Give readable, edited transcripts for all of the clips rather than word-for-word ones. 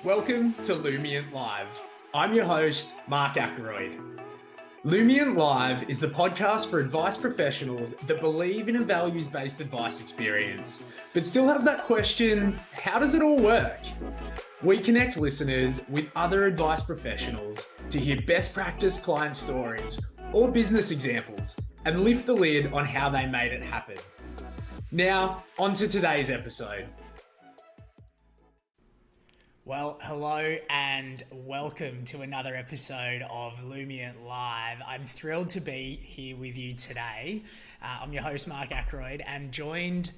Welcome to Lumient Live. I'm your host, Mark Ackroyd. Lumient Live is the podcast for advice professionals that believe in a values-based advice experience, but still have that question, how does it all work? We connect listeners with other advice professionals to hear best practice client stories or business examples and lift the lid on how they made it happen. Now, on to today's episode. Well, hello and welcome to another episode of Lumient Live. I'm thrilled to be here with you today. I'm your host, Mark Ackroyd, and joined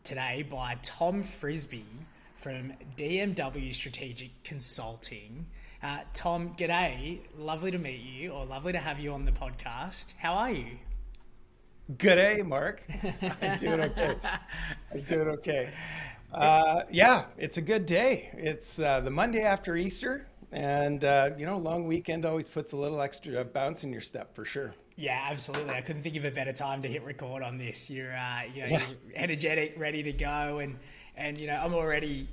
today by Tom Frisby from DMW Strategic Consulting. Tom, g'day. Lovely to meet you, or lovely to have you on the podcast. How are you? Good day, Mark. I'm doing okay. Yeah, it's a good day. It's the Monday after Easter, and long weekend always puts a little extra bounce in your step for sure. Yeah, absolutely. I couldn't think of a better time to hit record on this. You're Yeah, you're energetic, ready to go, and I'm already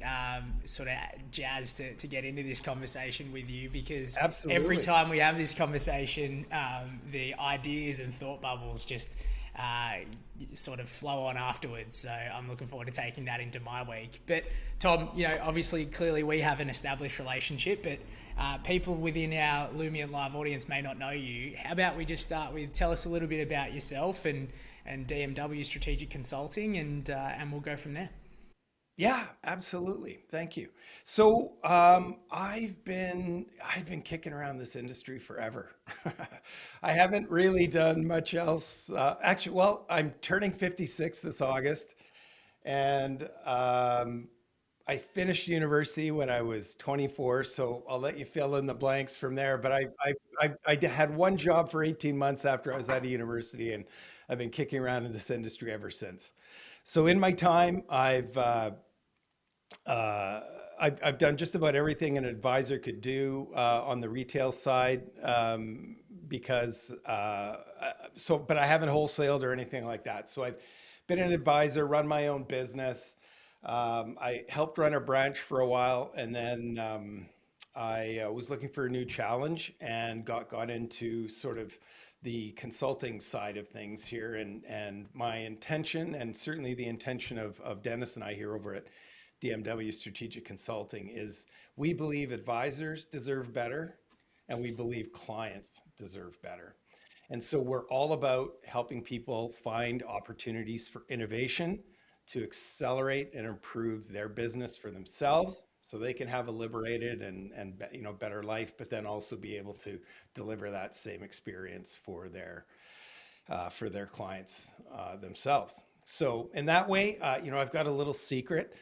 sort of jazzed to get into this conversation with you because every absolutely. time we have this conversation, the ideas and thought bubbles just uh, sort of flow on afterwards. So I'm looking forward to taking that into my week. But Tom, obviously, clearly we have an established relationship, but people within our Lumion Live audience may not know you. How about we just start with tell us a little bit about yourself and DMW Strategic Consulting, and we'll go from there. Yeah, absolutely. Thank you. So I've been kicking around this industry forever. I haven't really done much else. Actually, well, I'm turning 56 this August, and I finished university when I was 24. So I'll let you fill in the blanks from there. But had one job for 18 months after I was out of university, and I've been kicking around in this industry ever since. So in my time, uh, I've done just about everything an advisor could do on the retail side because but I haven't wholesaled or anything like that. So I've been an advisor, run my own business. I helped run a branch for a while, and then I was looking for a new challenge and got into sort of the consulting side of things here. And my intention, and certainly the intention of Dennis and I here over at DMW Strategic Consulting, is we believe advisors deserve better and we believe clients deserve better. And so we're all about helping people find opportunities for innovation to accelerate and improve their business for themselves so they can have a liberated and better life, but then also be able to deliver that same experience for their clients themselves. So in that way, I've got a little secret.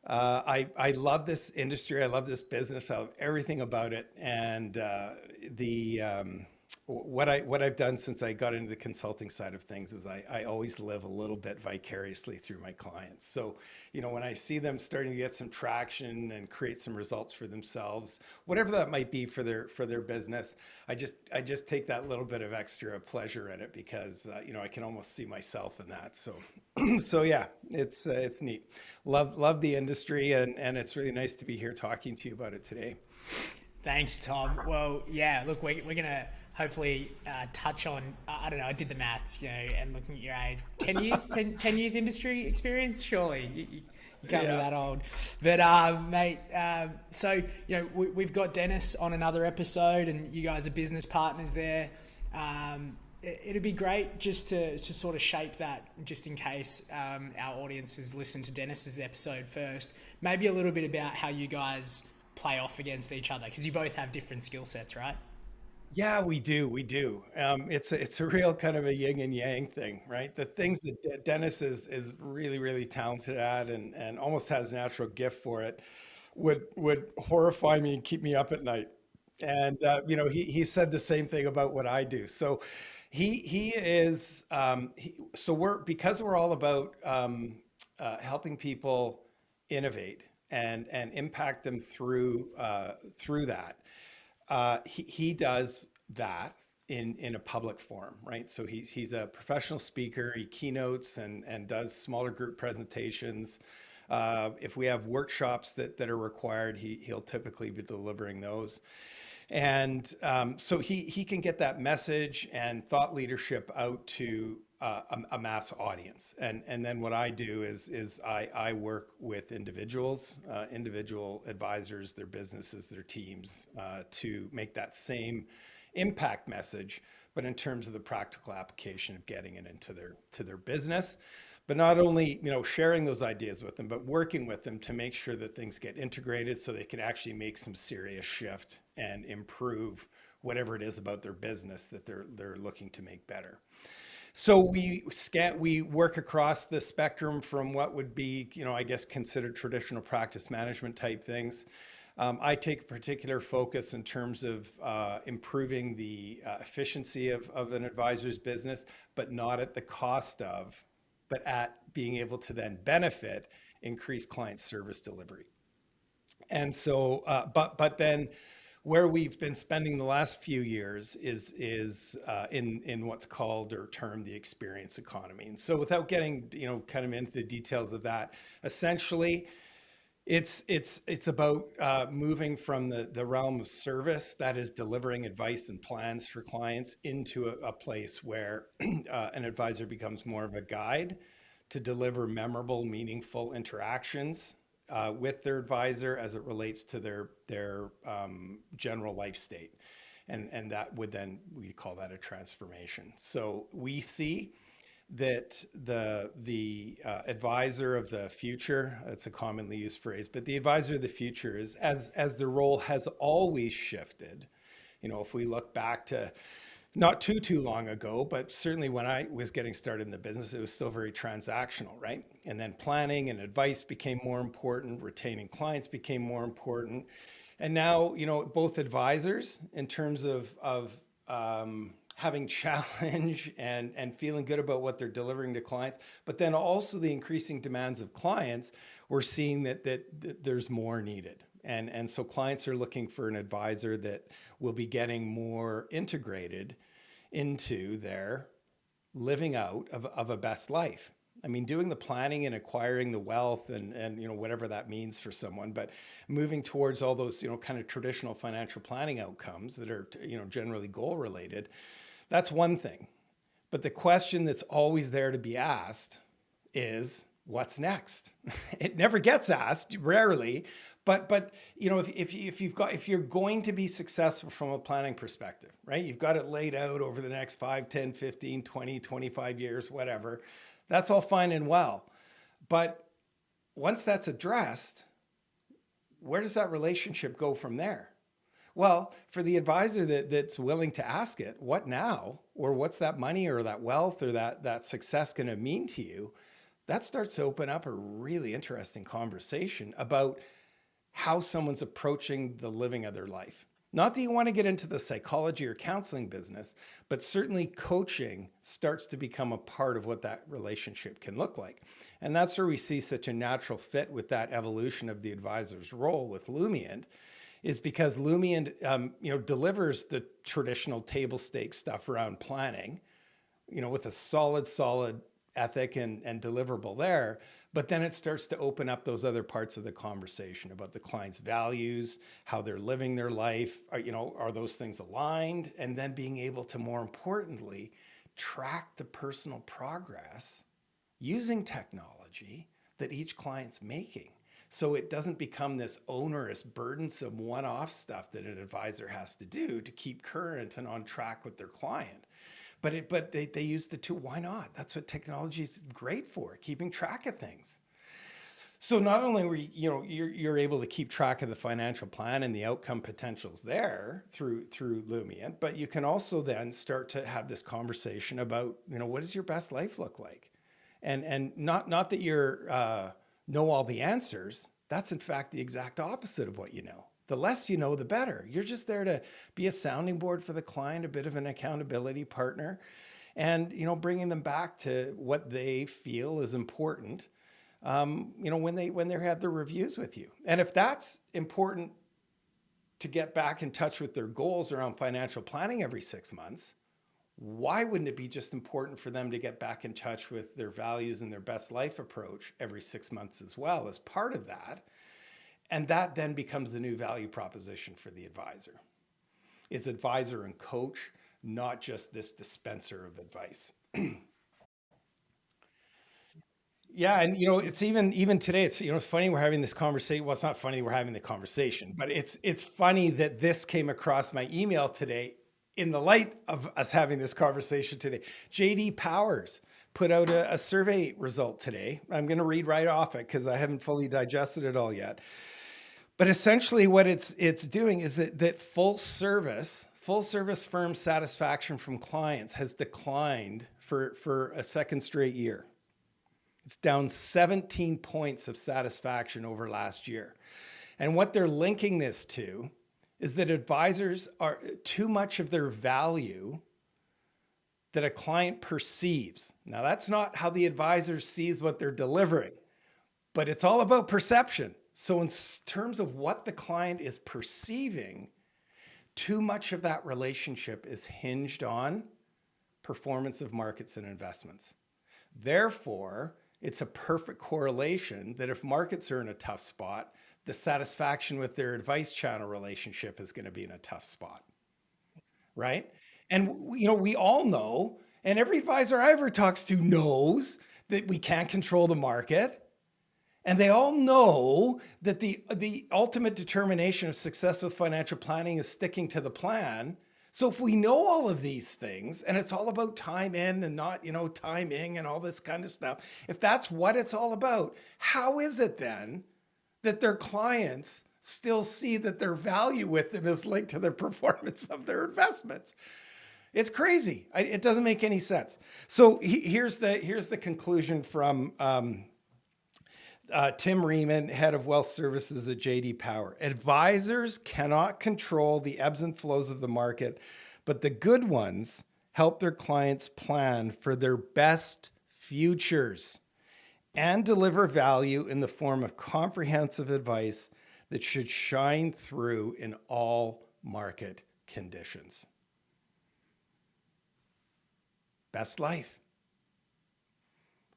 I love this industry. I love this business. I love everything about it. And the what I've done since I got into the consulting side of things is I always live a little bit vicariously through my clients. So, when I see them starting to get some traction and create some results for themselves, whatever that might be for their business, I just take that little bit of extra pleasure in it because I can almost see myself in that. So so yeah, it's neat. Love the industry, and it's really nice to be here talking to you about it today. Thanks, Tom. Well, yeah, look, we're going to hopefully touch on, I don't know, I did the maths, and looking at your age, 10 years, 10 years industry experience, surely. You can't be Yeah. that old. But, mate, so, we've got Dennis on another episode and you guys are business partners there. It'd be great just to sort of shape that, just in case our audience has listened to Dennis's episode first. Maybe a little bit about how you guys play off against each other because you both have different skill sets, right? Yeah, we do. It's a real kind of a yin and yang thing, right? The things that Dennis is really really talented at and almost has natural gift for it would horrify me and keep me up at night. And he said the same thing about what I do. So he is so we're all about helping people innovate and impact them through that. He does that in a public forum, right? So he's a professional speaker. He keynotes and does smaller group presentations If we have workshops that are required, he'll typically be delivering those. And so he can get that message and thought leadership out to a mass audience. And then what I do is I work with individuals, individual advisors, their businesses, their teams, to make that same impact message, but in terms of the practical application of getting it into their business. But not only, sharing those ideas with them, but working with them to make sure that things get integrated so they can actually make some serious shift and improve whatever it is about their business that they're looking to make better. So we work across the spectrum from what would be, I guess, considered traditional practice management type things. I take a particular focus in terms of improving the efficiency of an advisor's business, but not at the cost of, but at being able to then benefit increased client service delivery. And so, but then where we've been spending the last few years is in what's called or termed the experience economy. And so, without getting kind of into the details of that, essentially, it's about moving from the realm of service, that is delivering advice and plans for clients, into a place where an advisor becomes more of a guide to deliver memorable, meaningful interactions with their advisor as it relates to their general life state. And that would then, we call that a transformation. So we see that the advisor of the future, that's a commonly used phrase, but the advisor of the future is, as the role has always shifted. If we look back to not too long ago, but certainly when I was getting started in the business, it was still very transactional, right? And then planning and advice became more important, retaining clients became more important. And now, both advisors, in terms of having challenge and feeling good about what they're delivering to clients, but then also the increasing demands of clients, we're seeing that there's more needed. And so clients are looking for an advisor that will be getting more integrated into their living out of a best life. I mean, doing the planning and acquiring the wealth and whatever that means for someone, but moving towards all those, kind of traditional financial planning outcomes that are, generally goal related, that's one thing. But the question that's always there to be asked is, what's next? It never gets asked, rarely. But if you're going to be successful from a planning perspective, right? You've got it laid out over the next 5, 10, 15, 20, 25 years, whatever. That's all fine and well. But once that's addressed, where does that relationship go from there? Well, for the advisor that's willing to ask it, what now? Or what's that money or that wealth or that success going to mean to you? That starts to open up a really interesting conversation about how someone's approaching the living of their life. Not that you want to get into the psychology or counseling business, but certainly coaching starts to become a part of what that relationship can look like. And that's where we see such a natural fit with that evolution of the advisor's role with Lumient, is because Lumient, delivers the traditional table stakes stuff around planning, with a solid ethic and deliverable there. But then it starts to open up those other parts of the conversation about the client's values, how they're living their life. Are those things aligned? And then being able to, more importantly, track the personal progress using technology that each client's making. So it doesn't become this onerous, burdensome one-off stuff that an advisor has to do to keep current and on track with their client. But they use the tool. Why not? That's what technology is great for, keeping track of things. So not only were you're able to keep track of the financial plan and the outcome potentials there through Lumient, but you can also then start to have this conversation about, what does your best life look like? And not that you're know all the answers. That's in fact the exact opposite of what you know. The less you know, the better. You're just there to be a sounding board for the client, a bit of an accountability partner, and bringing them back to what they feel is important. When they have their reviews with you, and if that's important to get back in touch with their goals around financial planning every 6 months, why wouldn't it be just important for them to get back in touch with their values and their best life approach every 6 months as well as part of that? And that then becomes the new value proposition for the advisor. Is advisor and coach, not just this dispenser of advice. Yeah, and it's even today. It's funny we're having this conversation. Well, it's not funny we're having the conversation, but it's funny that this came across my email today in the light of us having this conversation today. JD Powers put out a survey result today. I'm going to read right off it because I haven't fully digested it all yet. But essentially, what it's doing is that full service firm satisfaction from clients has declined for a second straight year. It's down 17 points of satisfaction over last year. And what they're linking this to is that advisors are too much of their value that a client perceives. Now, that's not how the advisor sees what they're delivering, but it's all about perception. So in terms of what the client is perceiving, too much of that relationship is hinged on performance of markets and investments. Therefore, it's a perfect correlation that if markets are in a tough spot, the satisfaction with their advice channel relationship is going to be in a tough spot, right? And we all know, and every advisor I ever talks to knows that we can't control the market. And they all know that the ultimate determination of success with financial planning is sticking to the plan. So if we know all of these things, and it's all about time in and not, timing and all this kind of stuff, if that's what it's all about, how is it then that their clients still see that their value with them is linked to the performance of their investments? It's crazy. It doesn't make any sense. So here's the conclusion from Tim Riemann, head of wealth services at JD Power. Advisors cannot control the ebbs and flows of the market, but the good ones help their clients plan for their best futures and deliver value in the form of comprehensive advice that should shine through in all market conditions. Best life.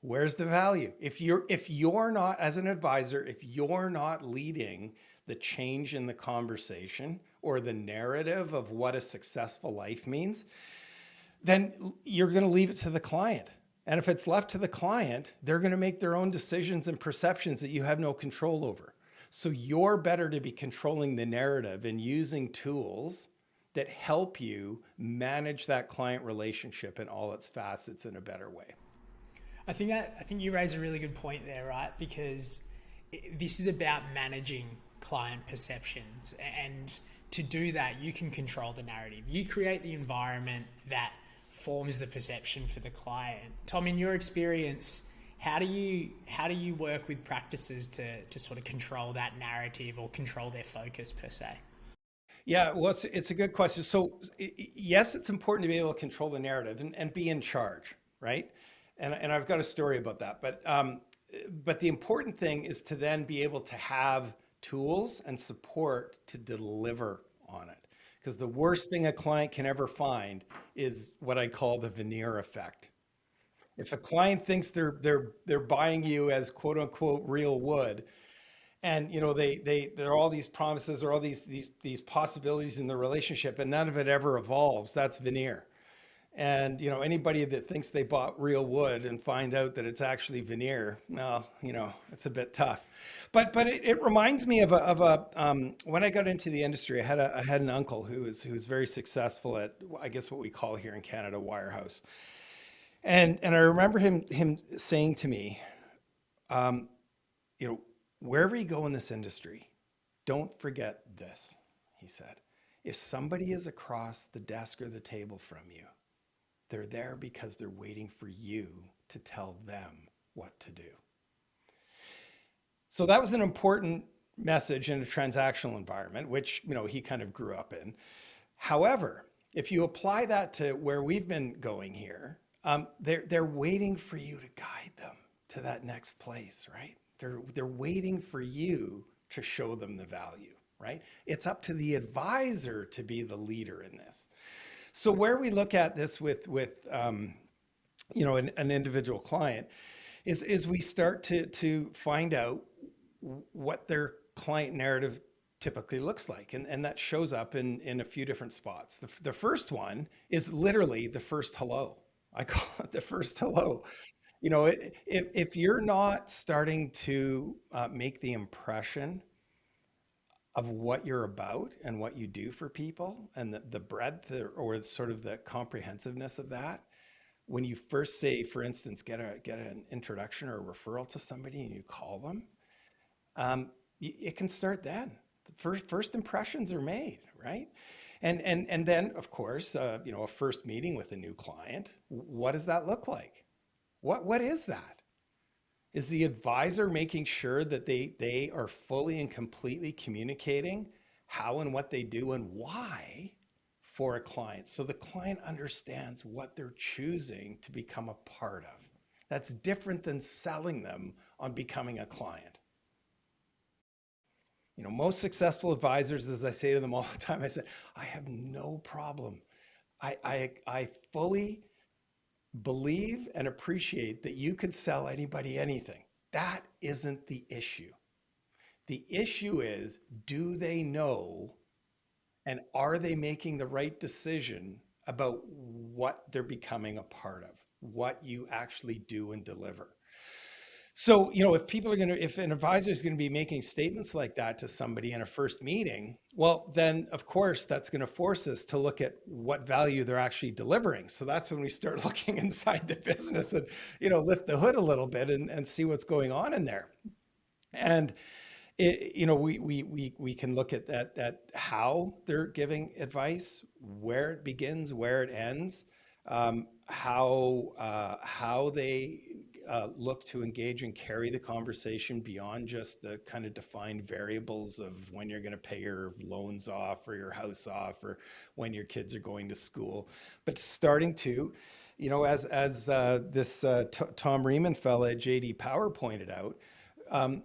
Where's the value? If you're not, as an advisor, if you're not leading the change in the conversation or the narrative of what a successful life means, then you're going to leave it to the client. And if it's left to the client, they're going to make their own decisions and perceptions that you have no control over. So you're better to be controlling the narrative and using tools that help you manage that client relationship in all its facets in a better way. I think you raise a really good point there, right? Because this is about managing client perceptions, and to do that, you can control the narrative. You create the environment that forms the perception for the client. Tom, in your experience, how do you work with practices to sort of control that narrative or control their focus per se? Yeah, well, it's a good question. So yes, it's important to be able to control the narrative and be in charge, right? And I've got a story about that. But the important thing is to then be able to have tools and support to deliver on it. Because the worst thing a client can ever find is what I call the veneer effect. If a client thinks they're buying you as quote unquote real wood, and there are all these promises or all these possibilities in the relationship, and none of it ever evolves, that's veneer. And anybody that thinks they bought real wood and find out that it's actually veneer, well, it's a bit tough. But it reminds me of when I got into the industry, I had an uncle who was very successful at, I guess, what we call here in Canada wirehouse. And I remember him saying to me, wherever you go in this industry, don't forget this. He said, if somebody is across the desk or the table from you, they're there because they're waiting for you to tell them what to do. So that was an important message in a transactional environment, which he kind of grew up in. However, if you apply that to where we've been going here, they're waiting for you to guide them to that next place, right? They're waiting for you to show them the value, right? It's up to the advisor to be the leader in this. So where we look at this with an individual client is we start to find out what their client narrative typically looks like. And that shows up in a few different spots. The first one is literally the first hello. I call it the first hello. If you're not starting to make the impression of what you're about and what you do for people and the breadth or sort of the comprehensiveness of that, when you first say, for instance, get an introduction or a referral to somebody and you call them, it can start then. The first impressions are made, right? And then, of course, a first meeting with a new client. What does that look like? What is that? Is the advisor making sure that they are fully and completely communicating how and what they do and why for a client so the client understands what they're choosing to become a part of? That's different than selling them on becoming a client. Most successful advisors, as I say to them all the time, I said, I have no problem. I fully believe and appreciate that you could sell anybody anything. That isn't the issue. The issue is, do they know and are they making the right decision about what they're becoming a part of, what you actually do and deliver? So, if an advisor is going to be making statements like that to somebody in a first meeting, well, then of course that's going to force us to look at what value they're actually delivering. So that's when we start looking inside the business and, lift the hood a little bit and see what's going on in there. And we can look at that how they're giving advice, where it begins, where it ends, how they look to engage and carry the conversation beyond just the kind of defined variables of when you're going to pay your loans off or your house off or when your kids are going to school, but starting to, as this Tom Riemann fella, JD Power pointed out, um,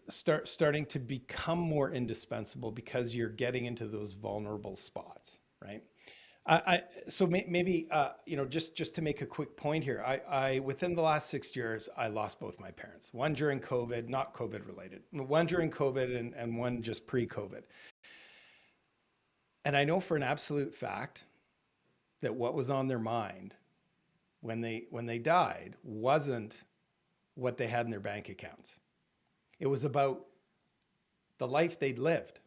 starting to become more indispensable because you're getting into those vulnerable spots, right? So maybe just to make a quick point here, I within the last 6 years I lost both my parents. One during COVID, not COVID related. One during COVID and one just pre-COVID. And I know for an absolute fact that what was on their mind when they died wasn't what they had in their bank accounts. It was about the life they'd lived.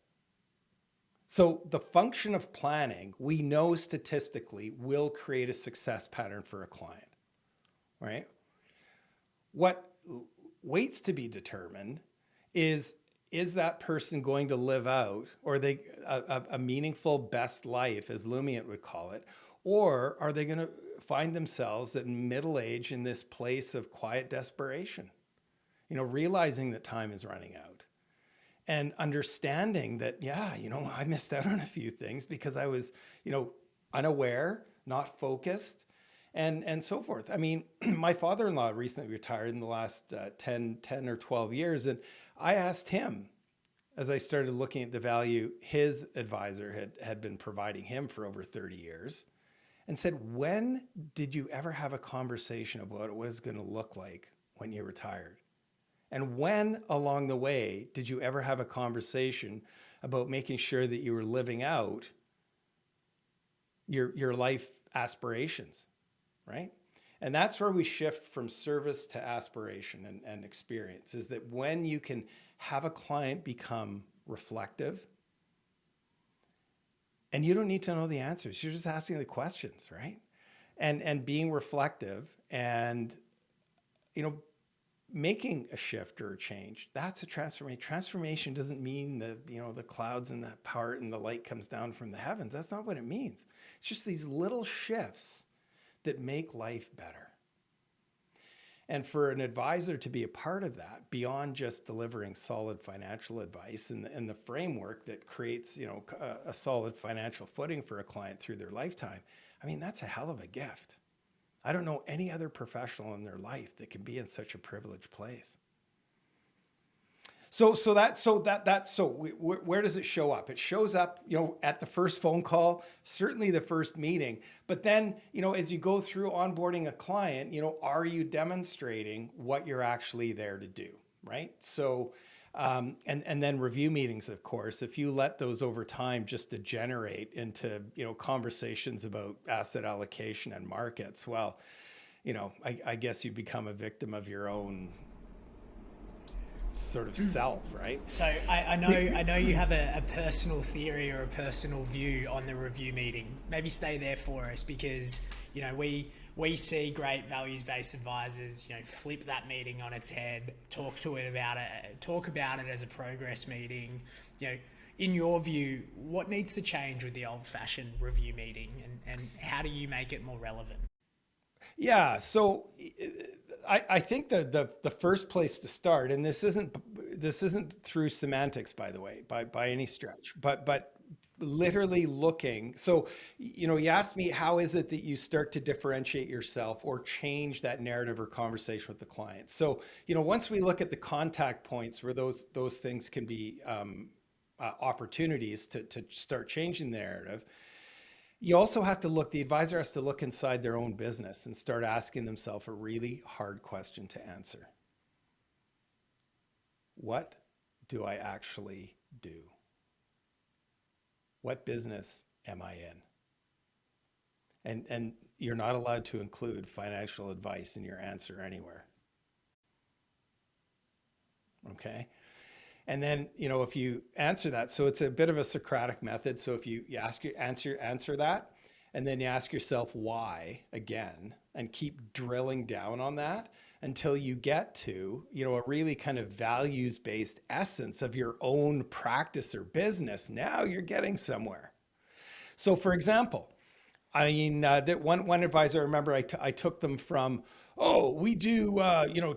So the function of planning, we know statistically, will create a success pattern for a client, right? What waits to be determined is that person going to live out or a meaningful best life, as Lumiant would call it, or are they going to find themselves at middle age in this place of quiet desperation, realizing that time is running out? And understanding that, yeah, I missed out on a few things because I was, unaware, not focused, and so forth. I mean, my father-in-law recently retired in the last 10 or 12 years. And I asked him, as I started looking at the value his advisor had been providing him for over 30 years, and said, when did you ever have a conversation about what it was going to look like when you retired? And when along the way did you ever have a conversation about making sure that you were living out your life aspirations, right? And that's where we shift from service to aspiration and experience, is that when you can have a client become reflective, and you don't need to know the answers, you're just asking the questions, right? And being reflective and, making a shift or a change, that's a transformation. Transformation doesn't mean that, the clouds and that power and the light comes down from the heavens. That's not what it means. It's just these little shifts that make life better. And for an advisor to be a part of that, beyond just delivering solid financial advice and the framework that creates, a solid financial footing for a client through their lifetime, I mean, that's a hell of a gift. I don't know any other professional in their life that can be in such a privileged place. Where does it show up? It shows up, at the first phone call, certainly the first meeting. But then, as you go through onboarding a client, are you demonstrating what you're actually there to do, right? And then review meetings, of course, if you let those over time just degenerate into, conversations about asset allocation and markets, well, I guess you become a victim of your own sort of self, right? So I know you have a personal theory or a personal view on the review meeting. Maybe stay there for us, because we see great values-based advisors flip that meeting on its head, talk about it as a progress meeting. In your view, what needs to change with the old-fashioned review meeting, and how do you make it more relevant? Yeah, so I think the first place to start, and this isn't through semantics, by the way, by any stretch, but literally looking. So, you asked me, how is it that you start to differentiate yourself or change that narrative or conversation with the client? So, once we look at the contact points where those things can be opportunities to start changing the narrative, you also have to the advisor has to look inside their own business and start asking themselves a really hard question to answer. What do I actually do? What business am I in? And you're not allowed to include financial advice in your answer anywhere. Okay? And then, if you answer that, so it's a bit of a Socratic method. So if you answer that, and then you ask yourself why again, and keep drilling down on that until you get to, a really kind of values-based essence of your own practice or business, now you're getting somewhere. So for example, that one advisor, I remember I took them from, oh, we do,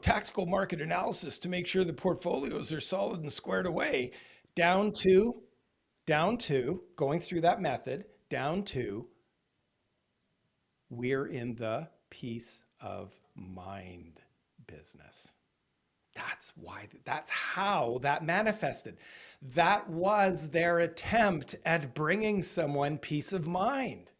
tactical market analysis to make sure the portfolios are solid and squared away, down to going through that method, down to we're in the peace of mind business. That's how that manifested. That was their attempt at bringing someone peace of mind.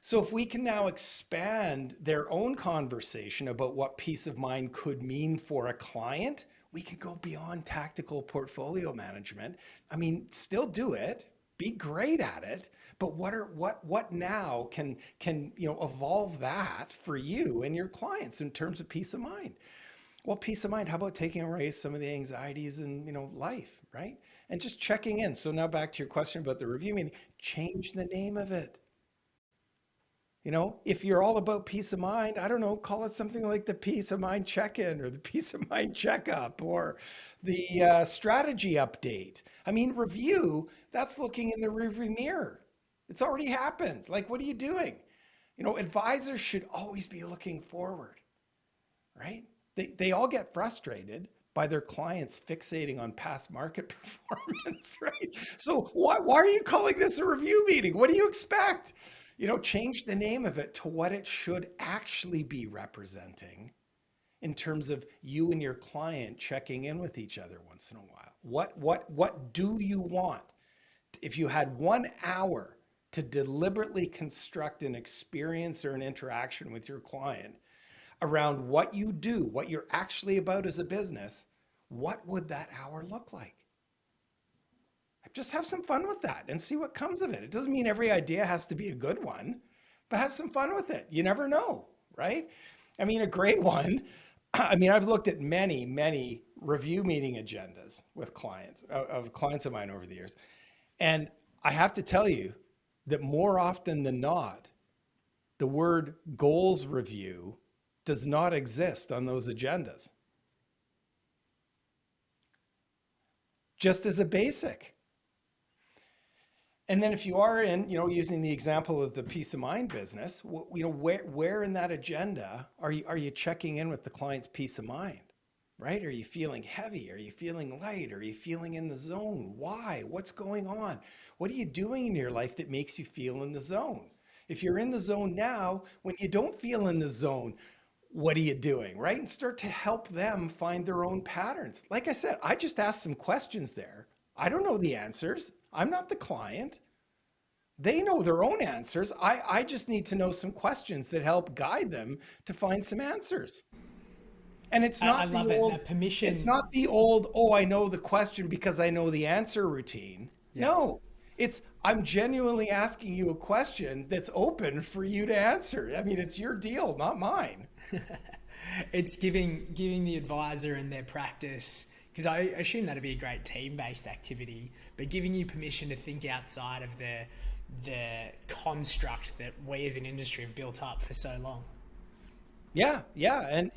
So if we can now expand their own conversation about what peace of mind could mean for a client, we can go beyond tactical portfolio management. Still do it, be great at it, but what now can evolve that for you and your clients in terms of peace of mind? Well, peace of mind, how about taking away some of the anxieties in life, right? And just checking in. So now back to your question about the review meeting, change the name of it. If you're all about peace of mind, I don't know, call it something like the peace of mind check-in or the peace of mind checkup or the strategy update. Review, that's looking in the rearview mirror. It's already happened. Like, what are you doing? Advisors should always be looking forward, right? They all get frustrated by their clients fixating on past market performance, right? So why are you calling this a review meeting? What do you expect? Change the name of it to what it should actually be representing in terms of you and your client checking in with each other once in a while. What do you want? If you had 1 hour to deliberately construct an experience or an interaction with your client around what you do, what you're actually about as a business, what would that hour look like? Just have some fun with that and see what comes of it. It doesn't mean every idea has to be a good one, but have some fun with it. You never know, right? A great one. I've looked at many review meeting agendas with clients of mine over the years. And I have to tell you that more often than not, the word goals review does not exist on those agendas. Just as a basic. And then if you are in, using the example of the peace of mind business, where in that agenda are you checking in with the client's peace of mind, right? Are you feeling heavy? Are you feeling light? Are you feeling in the zone? Why? What's going on? What are you doing in your life that makes you feel in the zone? If you're in the zone now, when you don't feel in the zone, what are you doing, right? And start to help them find their own patterns. Like I said, I just asked some questions there. I don't know the answers. I'm not the client. They know their own answers. I just need to know some questions that help guide them to find some answers. And I love it. That it's permission. not the old, oh, I know the question because I know the answer routine. Yeah. No, it's, I'm genuinely asking you a question that's open for you to answer. I mean, it's your deal, not mine. It's giving the advisor and their practice, because I assume that'd be a great team-based activity, but giving you permission to think outside of the construct that we as an industry have built up for so long. Yeah, yeah, and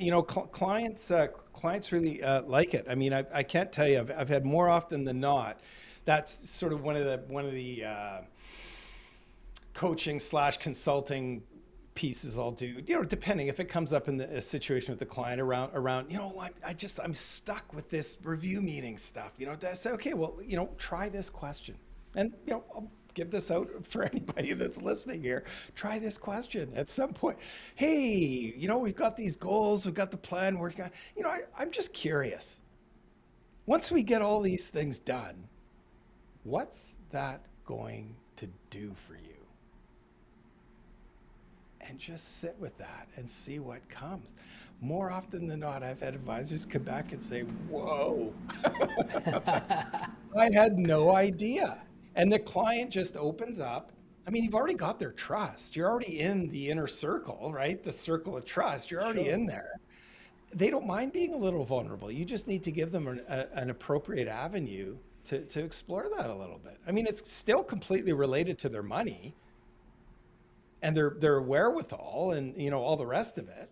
clients really like it. I mean, I can't tell you, I've had more often than not. That's sort of one of the coaching slash consulting pieces I'll do. Depending if it comes up in a situation with the client around. I'm stuck with this review meeting stuff. I say, okay, well, try this question, and I'll give this out for anybody that's listening here. Try this question at some point. Hey, we've got these goals, we've got the plan working on. I'm just curious. Once we get all these things done, what's that going to do for you? And just sit with that and see what comes. More often than not, I've had advisors come back and say, whoa, I had no idea. And the client just opens up. I mean, you've already got their trust. You're already in the inner circle, right? The circle of trust. You're already Sure. in there. They don't mind being a little vulnerable. You just need to give them an appropriate avenue to explore that a little bit. I mean, it's still completely related to their money and their wherewithal and all the rest of it.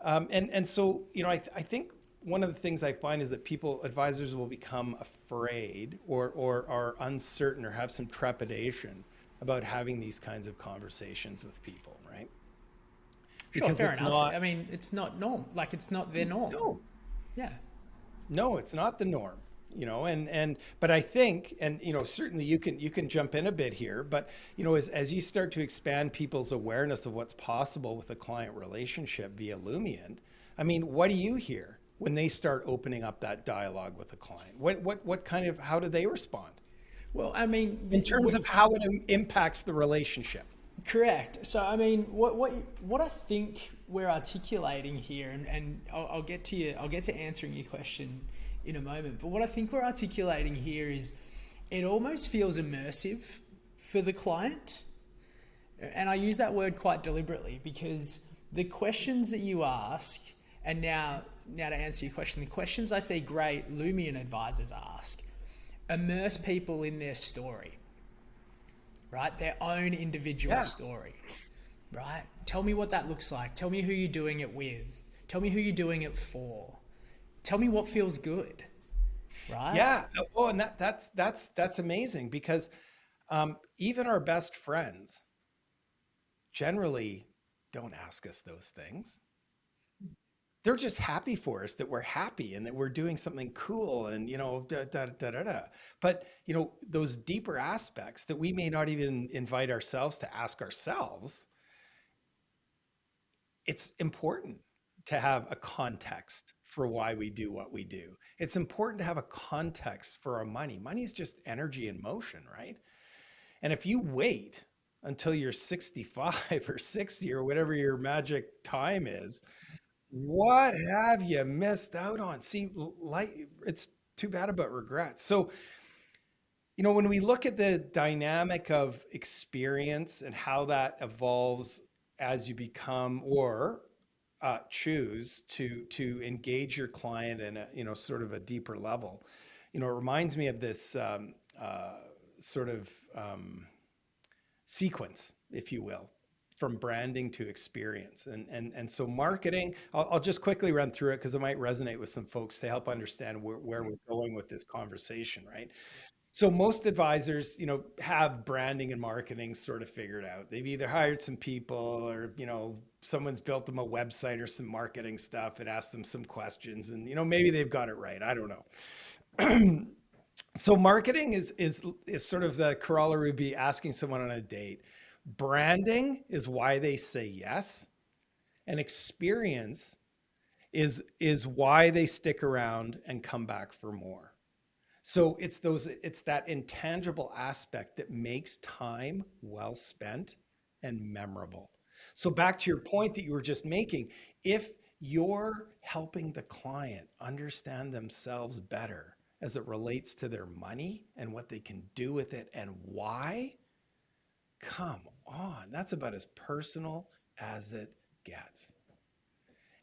And so I think one of the things I find is that advisors will become afraid or are uncertain or have some trepidation about having these kinds of conversations with people, right? Sure, Because fair it's enough. not, I mean, it's not norm. Like, it's not their norm. no, Yeah. no, it's not the norm. But I think, and certainly you can jump in a bit here, but as you start to expand people's awareness of what's possible with a client relationship via Lumient, I mean, what do you hear when they start opening up that dialogue with a client? How do they respond Well, I mean, in terms of how it impacts the relationship? correct. So, I mean, what I think we're articulating here, and I'll get to you. I'll get to answering your question in a moment. But what I think we're articulating here is, it almost feels immersive for the client, and I use that word quite deliberately because the questions that you ask, and now to answer your question, the questions I see great Lumion advisors ask immerse people in their story, right? Their own individual Yeah. story, right? Tell me what that looks like. Tell me who you're doing it with. Tell me who you're doing it for. Tell me what feels good, right? Yeah. Oh, and that's amazing because even our best friends generally don't ask us those things. They're just happy for us that we're happy and that we're doing something cool and da, da, da, da, da. But those deeper aspects that we may not even invite ourselves to ask ourselves, it's important to have a context for why we do what we do. It's important to have a context for our money. Money is just energy in motion, right? And if you wait until you're 65 or 60 or whatever your magic time is, what have you missed out on? See, like, it's too bad about regrets. So, when we look at the dynamic of experience and how that evolves as you become or choose to engage your client in a sort of a deeper level, it reminds me of this sort of sequence, if you will, from branding to experience. And so marketing, I'll just quickly run through it because it might resonate with some folks to help understand where we're going with this conversation, right? So most advisors, have branding and marketing sort of figured out. They've either hired some people or, someone's built them a website or some marketing stuff and asked them some questions and, maybe they've got it right. I don't know. So marketing is sort of the corollary would be asking someone on a date. Branding is why they say yes. And experience is why they stick around and come back for more. So it's that intangible aspect that makes time well spent and memorable. So back to your point that you were just making, if you're helping the client understand themselves better as it relates to their money and what they can do with it and why, come on, that's about as personal as it gets.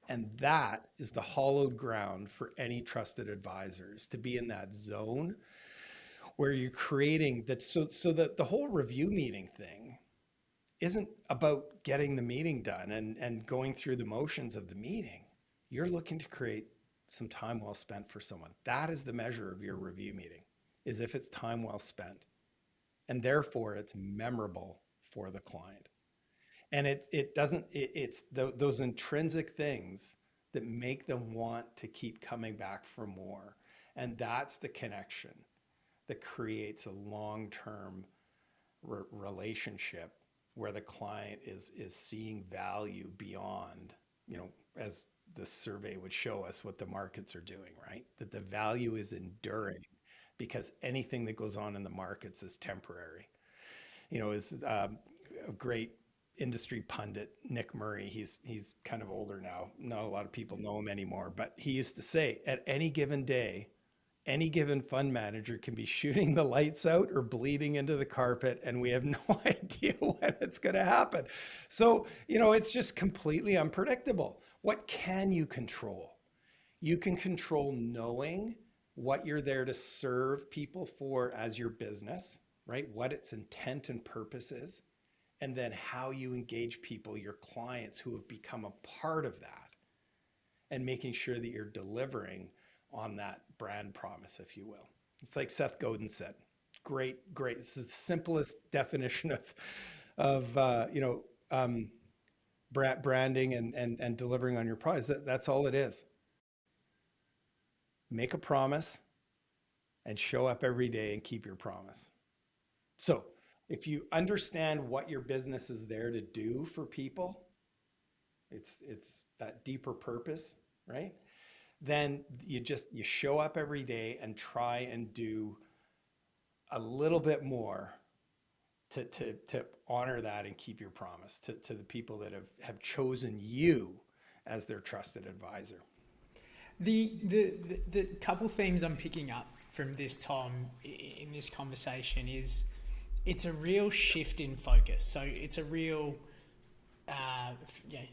And that is the hollowed ground for any trusted advisors to be in that zone where you're creating that. So that the whole review meeting thing isn't about getting the meeting done and going through the motions of the meeting. You're looking to create some time well spent for someone. That is the measure of your review meeting, is if it's time well spent. And therefore it's memorable for the client. And it doesn't, it's those intrinsic things that make them want to keep coming back for more. And that's the connection that creates a long-term relationship where the client is seeing value beyond, as the survey would show us what the markets are doing, right? That the value is enduring because anything that goes on in the markets is temporary. Is a great industry pundit, Nick Murray. He's kind of older now. Not a lot of people know him anymore, but he used to say, at any given day, any given fund manager can be shooting the lights out or bleeding into the carpet, and we have no idea when it's going to happen. So, it's just completely unpredictable. What can you control? You can control knowing what you're there to serve people for as your business, right? What its intent and purpose is, and then how you engage people, your clients who have become a part of that, and making sure that you're delivering on that brand promise, if you will. It's like Seth Godin said, great. It's the simplest definition of branding and delivering on your prize. That's all it is. Make a promise and show up every day and keep your promise. So if you understand what your business is there to do for people, it's that deeper purpose, right? Then you show up every day and try and do a little bit more to honor that and keep your promise to the people that have chosen you as their trusted advisor. The couple themes I'm picking up from this, Tom, in this conversation is it's a real shift in focus. So it's a real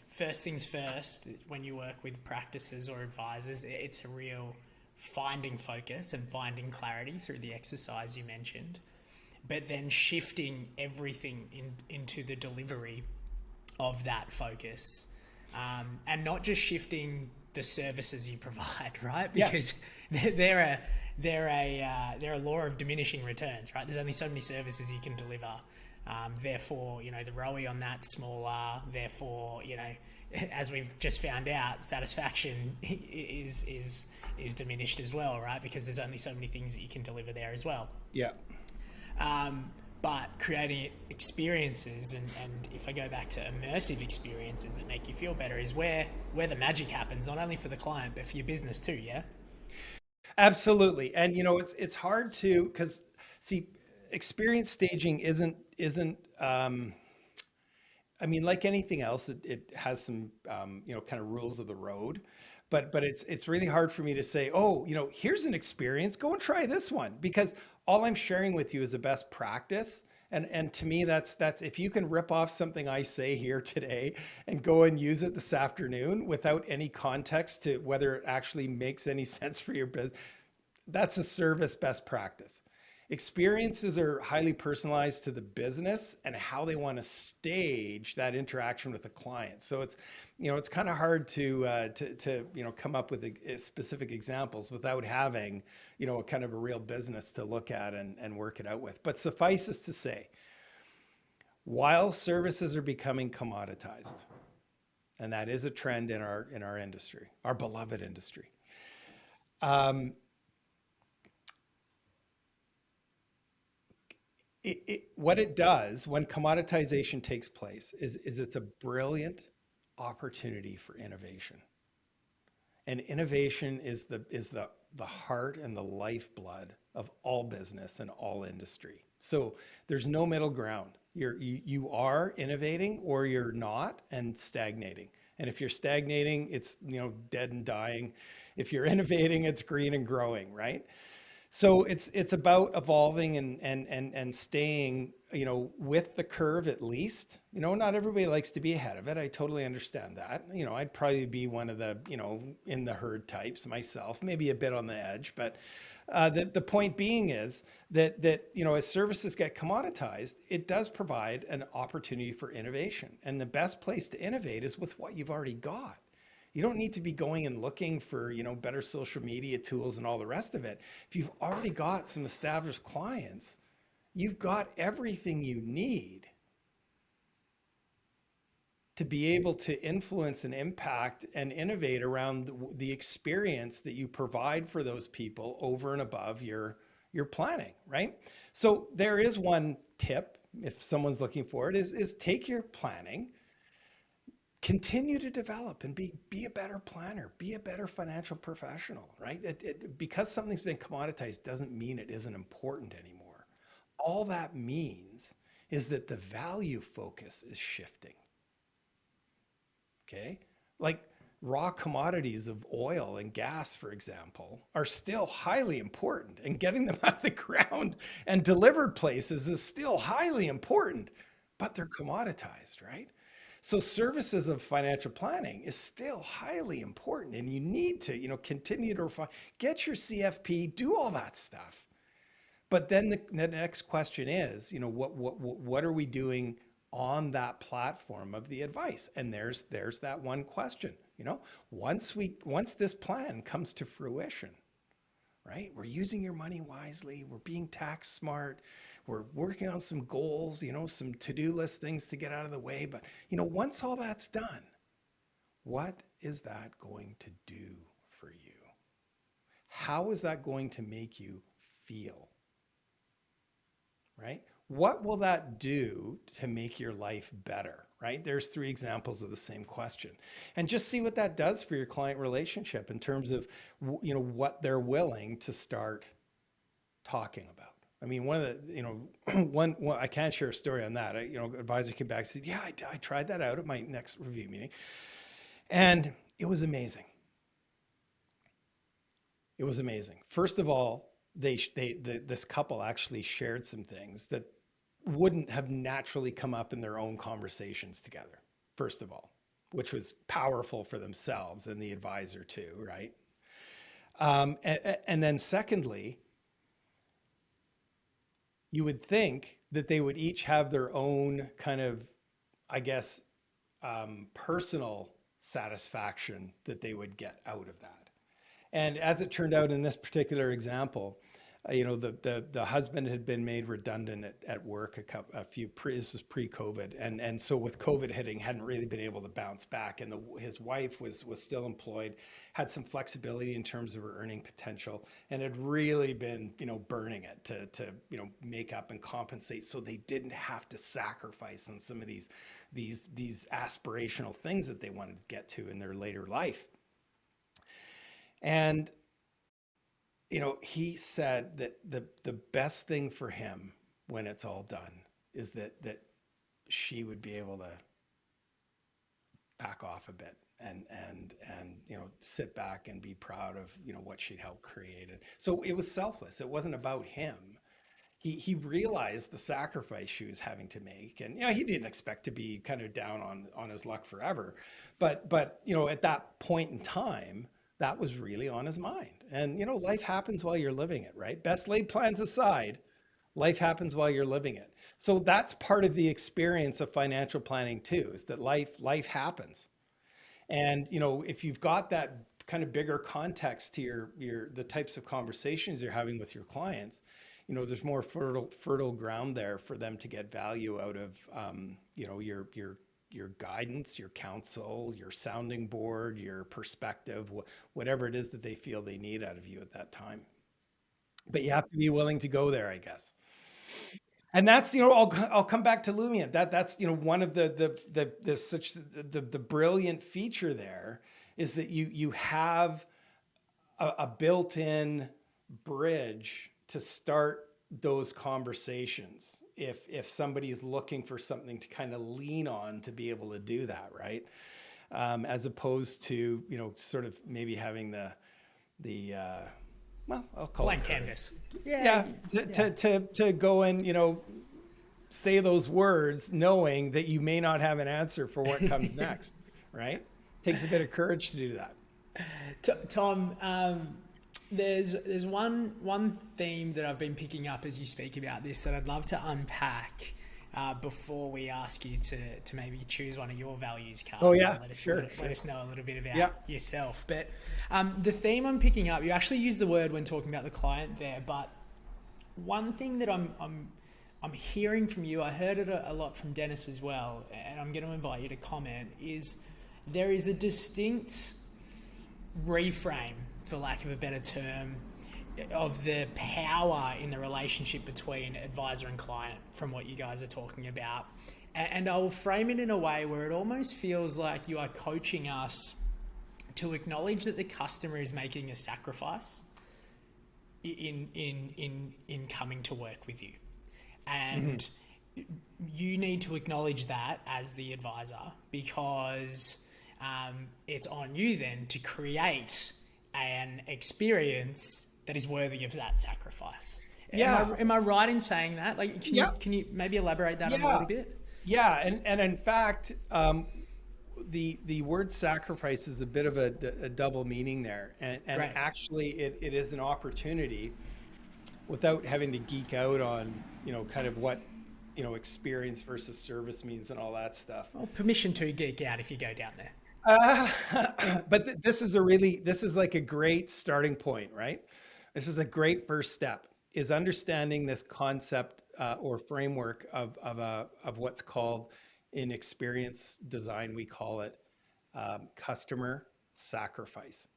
first things first. When you work with practices or advisors, it's a real finding focus and finding clarity through the exercise you mentioned, but then shifting everything into the delivery of that focus, and not just shifting the services you provide, right? Because they're a law of diminishing returns, right? There's only so many services you can deliver. Therefore, the ROI on that smaller. Therefore, as we've just found out, satisfaction is diminished as well, right? Because there's only so many things that you can deliver there as well. Yeah. But creating experiences, and if I go back to immersive experiences that make you feel better, is where the magic happens, not only for the client, but for your business too, yeah? Absolutely. And it's hard to, because see, experience staging isn't like anything else, it has some kind of rules of the road. But it's really hard for me to say, oh, here's an experience, go and try this one, because all I'm sharing with you is a best practice. And to me, that's if you can rip off something I say here today and go and use it this afternoon without any context to whether it actually makes any sense for your business, that's a service best practice. Experiences are highly personalized to the business and how they want to stage that interaction with the client. So it's kind of hard to come up with specific examples without having a kind of a real business to look at and work it out with. But suffice to say, while services are becoming commoditized, and that is a trend in our industry, our beloved industry. What it does when commoditization takes place is it's a brilliant opportunity for innovation. And innovation is the heart and the lifeblood of all business and all industry. So there's no middle ground. You are innovating or you're not and stagnating. And if you're stagnating, it's dead and dying. If you're innovating, it's green and growing, right? So it's about evolving and staying, with the curve at least. Not everybody likes to be ahead of it. I totally understand that. I'd probably be one of the, in the herd types myself, maybe a bit on the edge, but the point being is that as services get commoditized, it does provide an opportunity for innovation. And the best place to innovate is with what you've already got. You don't need to be going and looking for, better social media tools and all the rest of it. If you've already got some established clients, you've got everything you need to be able to influence and impact and innovate around the experience that you provide for those people over and above your planning, right? So there is one tip if someone's looking for it is take your planning, continue to develop and be a better planner, be a better financial professional, right? Because something's been commoditized doesn't mean it isn't important anymore. All that means is that the value focus is shifting. Okay. Like raw commodities of oil and gas, for example, are still highly important, and getting them out of the ground and delivered places is still highly important, but they're commoditized, right? So services of financial planning is still highly important, and you need to, continue to refine, get your CFP, do all that stuff. But then the next question is, what are we doing on that platform of the advice? And there's that one question, once this plan comes to fruition, right? We're using your money wisely. We're being tax smart. We're working on some goals, some to-do list things to get out of the way. But, once all that's done, what is that going to do for you? How is that going to make you feel? Right? What will that do to make your life better? Right? There's three examples of the same question. And just see what that does for your client relationship in terms of, what they're willing to start talking about. I mean, one of the, one I can't share a story on that. Advisor came back and said, yeah, I tried that out at my next review meeting. And it was amazing. It was amazing. First of all, this couple actually shared some things that wouldn't have naturally come up in their own conversations together, first of all, which was powerful for themselves and the advisor too, right? And then secondly, you would think that they would each have their own kind of, I guess, personal satisfaction that they would get out of that. And as it turned out in this particular example, the husband had been made redundant at work this was pre-COVID, and so with COVID hitting, hadn't really been able to bounce back, and his wife was still employed, had some flexibility in terms of her earning potential, and had really been burning it to make up and compensate, so they didn't have to sacrifice on some of these aspirational things that they wanted to get to in their later life. And he said that the best thing for him when it's all done is that she would be able to back off a bit and sit back and be proud of what she'd helped create. And so it was selfless. It wasn't about him. He realized the sacrifice she was having to make, and he didn't expect to be kind of down on his luck forever, but at that point in time, that was really on his mind. And life happens while you're living it, right? Best laid plans aside, life happens while you're living it. So that's part of the experience of financial planning too, is that life happens. And if you've got that kind of bigger context to the types of conversations you're having with your clients, there's more fertile ground there for them to get value out of your guidance, your counsel, your sounding board, your perspective, whatever it is that they feel they need out of you at that time. But you have to be willing to go there, I guess. And that's, I'll come back to Lumia. That's one of the brilliant feature there is that you have a built-in bridge to start those conversations if somebody is looking for something to kind of lean on to be able to do that, right? As opposed to, sort of maybe having the well, I'll call Blank it courage. canvas. Yeah, Yeah, to go and say those words knowing that you may not have an answer for what comes next, right? Takes a bit of courage to do that. Tom, there's one theme that I've been picking up as you speak about this that I'd love to unpack before we ask you to maybe choose one of your values cards. Oh yeah, And sure. let us know a little bit about Yeah. yourself. But the theme I'm picking up, you actually used the word when talking about the client there, but one thing that I'm hearing from you, I heard it a lot from Dennis as well, and I'm going to invite you to comment, is there is a distinct reframe, for lack of a better term, of the power in the relationship between advisor and client from what you guys are talking about. And I will frame it in a way where it almost feels like you are coaching us to acknowledge that the customer is making a sacrifice in coming to work with you. And you need to acknowledge that as the advisor, because it's on you then to create an experience that is worthy of that sacrifice. Yeah. Am I right in saying that? Like, Yeah. can you maybe elaborate that on a little bit? Yeah, and in fact, the word sacrifice is a bit of a double meaning there, and Right. actually it is an opportunity, without having to geek out on kind of what experience versus service means and all that stuff. Well, permission to geek out if you go down there. But this is like a great starting point, right? This is a great first step, is understanding this concept or framework of what's called, in experience design, we call it customer sacrifice.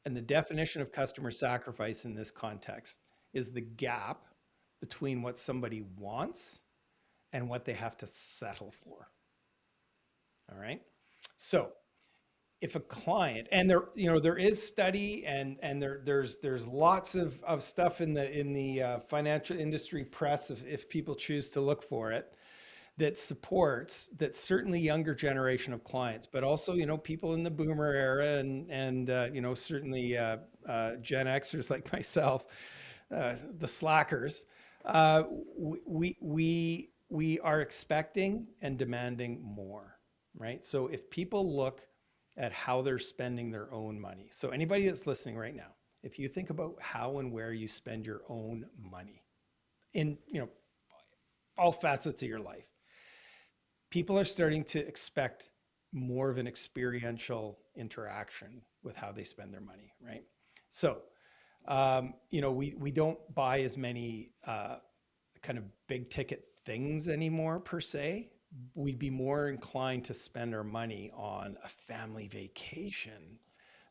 And the definition of customer sacrifice in this context is the gap between what somebody wants and what they have to settle for. All right. So if a client, and there is study, and there's lots of stuff in the financial industry press, if people choose to look for it, that supports that certainly younger generation of clients, but also people in the boomer era, and certainly Gen Xers like myself, the slackers, we are expecting and demanding more, right? So if people look at how they're spending their own money, so anybody that's listening right now, if you think about how and where you spend your own money in all facets of your life, people are starting to expect more of an experiential interaction with how they spend their money, right? So, we don't buy as many kind of big ticket things anymore per se. We'd be more inclined to spend our money on a family vacation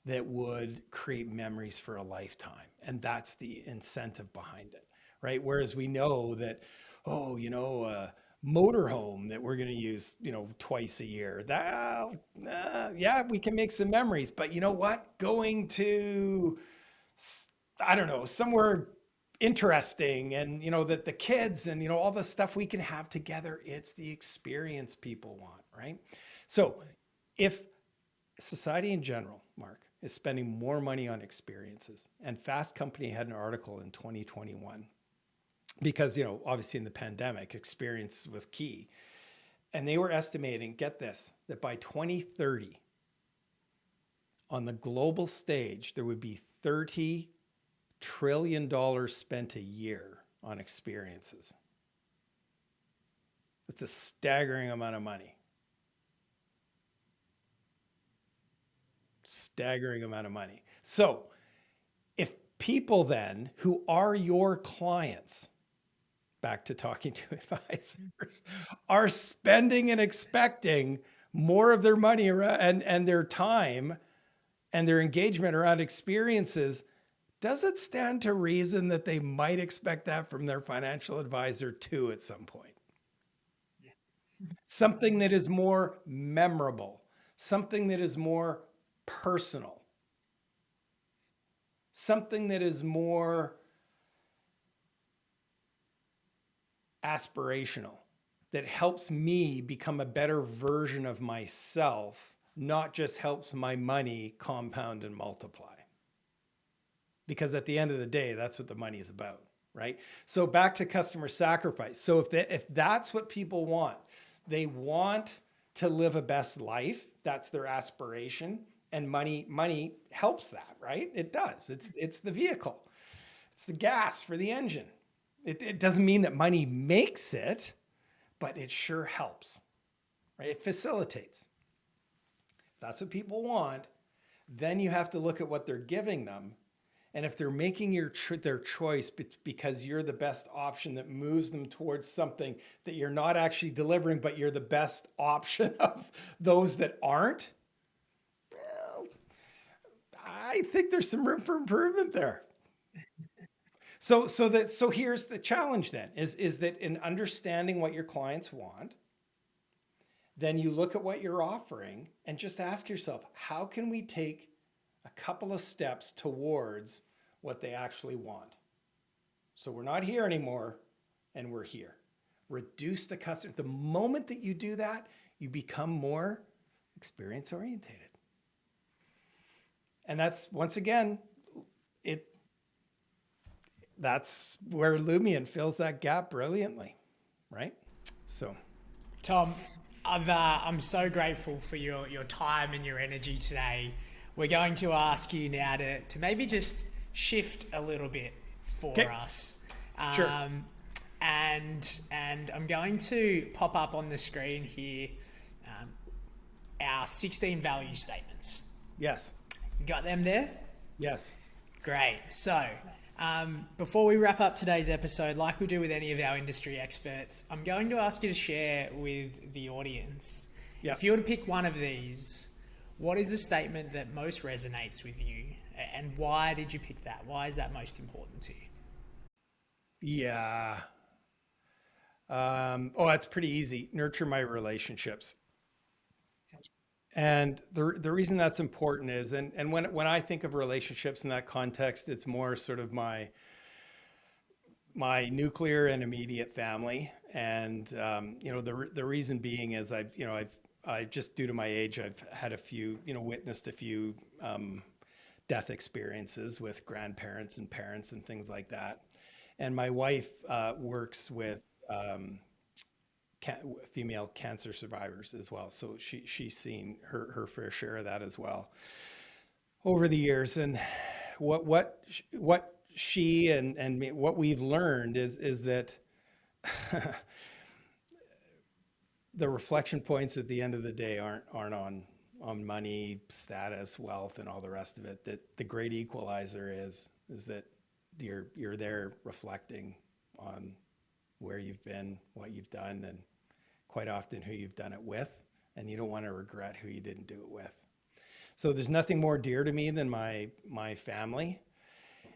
that would create memories for a lifetime. And that's the incentive behind it, right? Whereas we know that, motorhome that we're going to use, twice a year. Yeah, we can make some memories, but you know what? Going to, I don't know, somewhere interesting, and that the kids and all the stuff we can have together, it's the experience people want, right? So if society in general, Mark, is spending more money on experiences, and Fast Company had an article in 2021, because obviously in the pandemic, experience was key, and they were estimating, get this, that by 2030 on the global stage there would be $30 trillion spent a year on experiences. That's a staggering amount of money. Staggering amount of money. So if people then, who are your clients, back to talking to advisors, are spending and expecting more of their money around, and their time and their engagement around experiences, does it stand to reason that they might expect that from their financial advisor too at some point? Something that is more memorable, something that is more personal, something that is more aspirational, that helps me become a better version of myself, not just helps my money compound and multiply. Because at the end of the day, that's what the money is about, right? So back to customer sacrifice. So if that's what people want, they want to live a best life. That's their aspiration, and money helps that, right? It does. It's the vehicle. It's the gas for the engine. It doesn't mean that money makes it, but it sure helps, right? It facilitates. If that's what people want, then you have to look at what they're giving them. And if they're making their choice because you're the best option that moves them towards something that you're not actually delivering, but you're the best option of those that aren't, well, I think there's some room for improvement there. So here's the challenge then is that in understanding what your clients want, then you look at what you're offering and just ask yourself, how can we take a couple of steps towards what they actually want? So we're not here anymore and we're here. Reduce the customer. The moment that you do that, you become more experience orientated. And that's, once again, that's where Lumion fills that gap brilliantly, right? So, Tom, I'm so grateful for your time and your energy today. We're going to ask you now to maybe just shift a little bit for us. Sure. And I'm going to pop up on the screen here our 16 value statements. Yes. You got them there? Yes. Great. So, before we wrap up today's episode, like we do with any of our industry experts, I'm going to ask you to share with the audience. Yep. If you were to pick one of these, what is the statement that most resonates with you, and why did you pick that? Why is that most important to you? Yeah. That's pretty easy. Nurture my relationships. And the reason that's important is, and when I think of relationships in that context, it's more sort of my nuclear and immediate family. And the reason being is I just, due to my age, I've had witnessed a few death experiences with grandparents and parents and things like that. And my wife works with female cancer survivors as well. So she's seen her fair share of that as well over the years. And what she and me, what we've learned is that the reflection points at the end of the day aren't on money, status, wealth, and all the rest of it. That the great equalizer is that you're there reflecting on where you've been, what you've done, and quite often who you've done it with, and you don't want to regret who you didn't do it with. So there's nothing more dear to me than my family.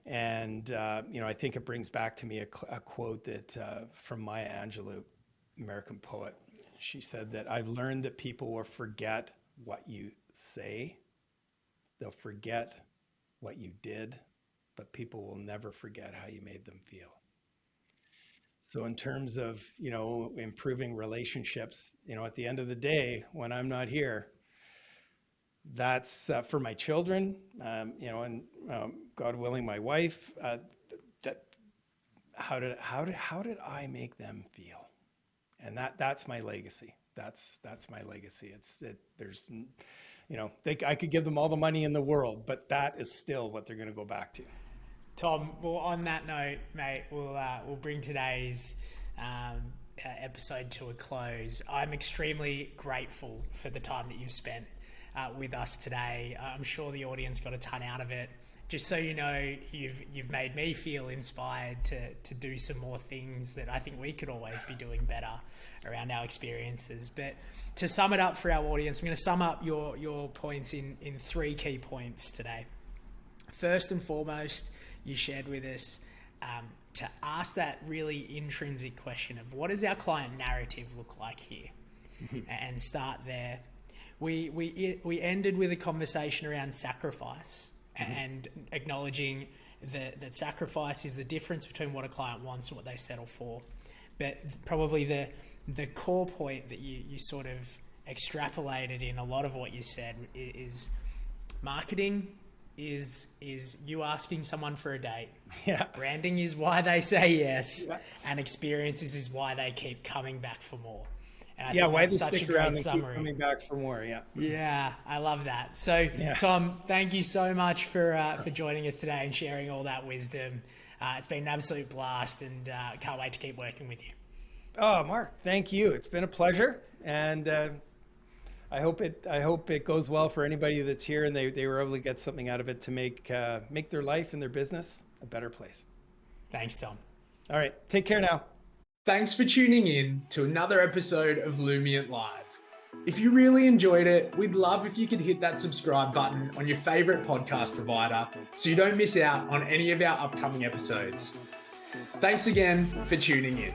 And, I think it brings back to me a quote that from Maya Angelou, American poet. She said that I've learned that people will forget what you say. They'll forget what you did, but people will never forget how you made them feel. So in terms of, improving relationships, at the end of the day, when I'm not here, that's for my children, and God willing, my wife, how did I make them feel? And that's my legacy. That's my legacy. I could give them all the money in the world, but that is still what they're going to go back to. Tom, well, on that note, mate, we'll bring today's episode to a close. I'm extremely grateful for the time that you've spent with us today. I'm sure the audience got a ton out of it. Just so you know, you've made me feel inspired to do some more things that I think we could always be doing better around our experiences. But to sum it up for our audience, I'm going to sum up your points in 3 key points today. First and foremost, you shared with us to ask that really intrinsic question of what does our client narrative look like here, and start there. we ended with a conversation around sacrifice and acknowledging that sacrifice is the difference between what a client wants and what they settle for. But probably the core point that you sort of extrapolated in a lot of what you said is marketing is you asking someone for a date. Yeah. Branding is why they say yes, and experiences is why they keep coming back for more. And I think why that's they such stick a around great and summary. keep coming back for more. Yeah. Yeah, I love that. So, Tom, thank you so much for joining us today and sharing all that wisdom. It's been an absolute blast, and can't wait to keep working with you. Oh, Mark, thank you. It's been a pleasure, and I hope it goes well for anybody that's here, and they were able to get something out of it to make their life and their business a better place. Thanks, Tom. All right, take care now. Thanks for tuning in to another episode of Lumient Live. If you really enjoyed it, we'd love if you could hit that subscribe button on your favorite podcast provider so you don't miss out on any of our upcoming episodes. Thanks again for tuning in.